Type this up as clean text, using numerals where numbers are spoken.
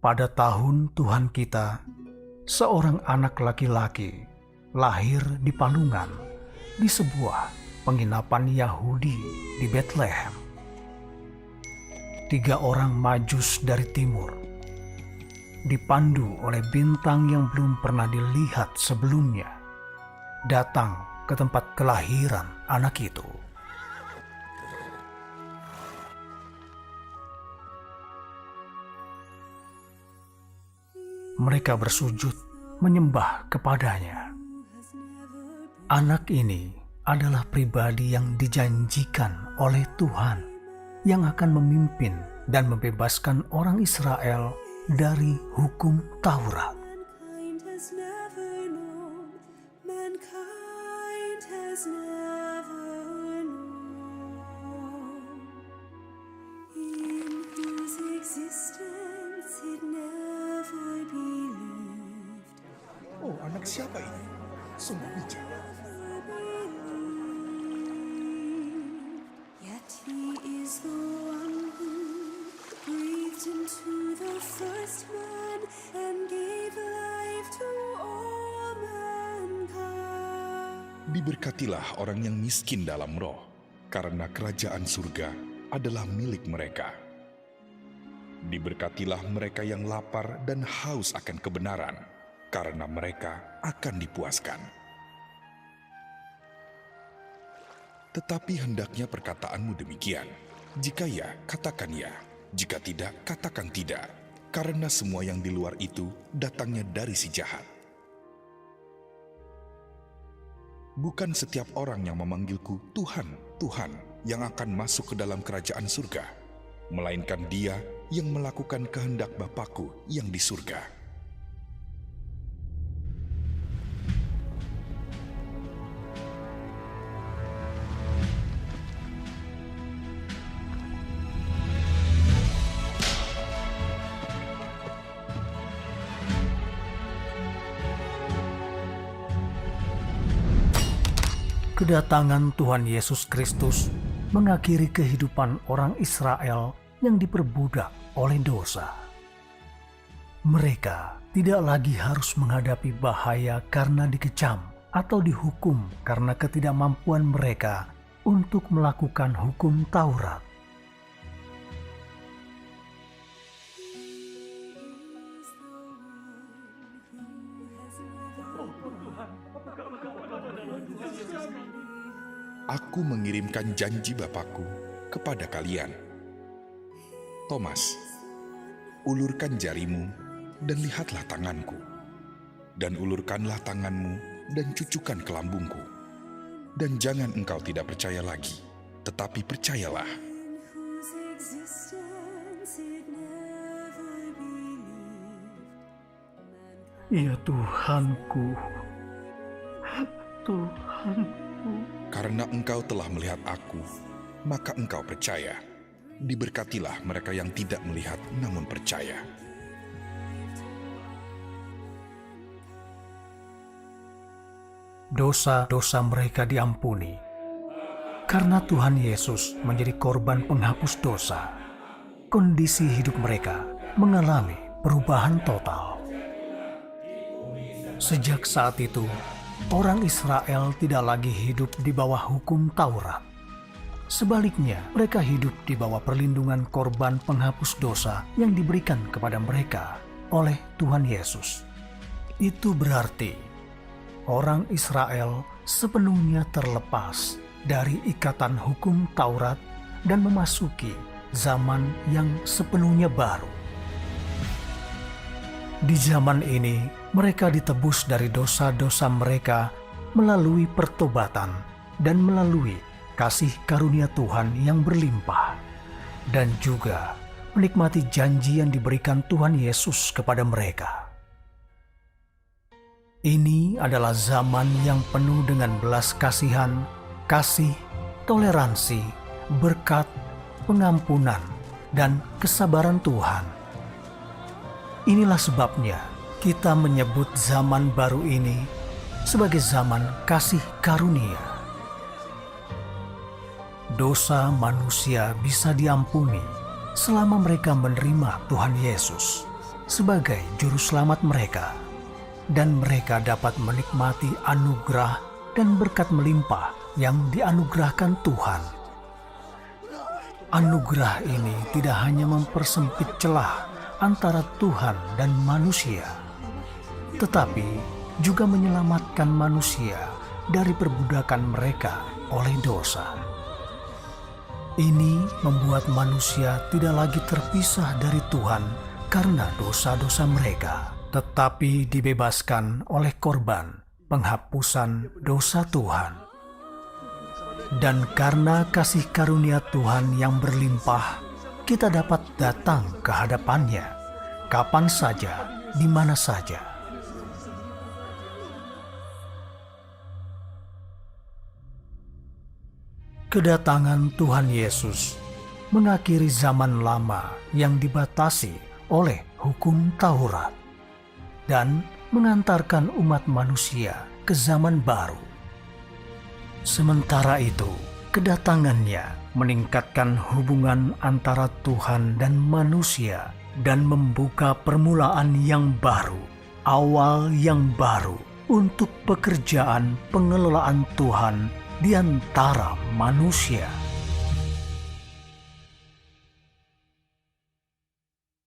Pada tahun Tuhan kita, seorang anak laki-laki lahir di palungan di sebuah penginapan Yahudi di Bethlehem. 3 orang Majus dari timur, dipandu oleh bintang yang belum pernah dilihat sebelumnya, datang ke tempat kelahiran anak itu. Mereka bersujud menyembah kepadanya. Anak ini adalah pribadi yang dijanjikan oleh Tuhan yang akan memimpin dan membebaskan orang Israel dari hukum Taurat. Oh, anak siapa ini? Sungguh bijak. Yet he is the one who breathed into the first man and gave life to all mankind. Diberkatilah orang yang miskin dalam roh, karena kerajaan surga adalah milik mereka. Diberkatilah mereka yang lapar dan haus akan kebenaran, karena mereka akan dipuaskan. Tetapi hendaknya perkataanmu demikian. Jika ya, katakan ya. Jika tidak, katakan tidak. Karena semua yang di luar itu datangnya dari si jahat. Bukan setiap orang yang memanggilku Tuhan, Tuhan, yang akan masuk ke dalam kerajaan surga, melainkan dia yang melakukan kehendak Bapa-Ku yang di surga. Kedatangan Tuhan Yesus Kristus mengakhiri kehidupan orang Israel yang diperbudak oleh dosa. Mereka tidak lagi harus menghadapi bahaya karena dikecam atau dihukum karena ketidakmampuan mereka untuk melakukan hukum Taurat. Aku mengirimkan janji Bapa-Ku kepada kalian. Thomas, ulurkan jarimu dan lihatlah tanganku, dan ulurkanlah tanganmu dan cucukkan ke lambungku. Dan jangan engkau tidak percaya lagi, tetapi percayalah. Ya Tuhanku, Tuhanku. Karena engkau telah melihat aku, maka engkau percaya. Diberkatilah mereka yang tidak melihat namun percaya. Dosa-dosa mereka diampuni. Karena Tuhan Yesus menjadi korban penghapus dosa, kondisi hidup mereka mengalami perubahan total. Sejak saat itu, orang Israel tidak lagi hidup di bawah hukum Taurat. Sebaliknya, mereka hidup di bawah perlindungan korban penghapus dosa yang diberikan kepada mereka oleh Tuhan Yesus. Itu berarti orang Israel sepenuhnya terlepas dari ikatan hukum Taurat dan memasuki zaman yang sepenuhnya baru. Di zaman ini, mereka ditebus dari dosa-dosa mereka melalui pertobatan dan melalui kasih karunia Tuhan yang berlimpah, dan juga menikmati janji yang diberikan Tuhan Yesus kepada mereka. Ini adalah zaman yang penuh dengan belas kasihan, kasih, toleransi, berkat, pengampunan, dan kesabaran Tuhan. Inilah sebabnya kita menyebut zaman baru ini sebagai zaman kasih karunia. Dosa manusia bisa diampuni selama mereka menerima Tuhan Yesus sebagai juru selamat mereka, dan mereka dapat menikmati anugerah dan berkat melimpah yang dianugerahkan Tuhan. Anugerah ini tidak hanya mempersempit celah antara Tuhan dan manusia, tetapi juga menyelamatkan manusia dari perbudakan mereka oleh dosa. Ini membuat manusia tidak lagi terpisah dari Tuhan karena dosa-dosa mereka, tetapi dibebaskan oleh korban penghapusan dosa Tuhan. Dan karena kasih karunia Tuhan yang berlimpah, kita dapat datang ke hadapan-Nya kapan saja, di mana saja. Kedatangan Tuhan Yesus mengakhiri zaman lama yang dibatasi oleh hukum Taurat dan mengantarkan umat manusia ke zaman baru. Sementara itu, kedatangannya meningkatkan hubungan antara Tuhan dan manusia dan membuka permulaan yang baru, awal yang baru untuk pekerjaan pengelolaan Tuhan di antara manusia.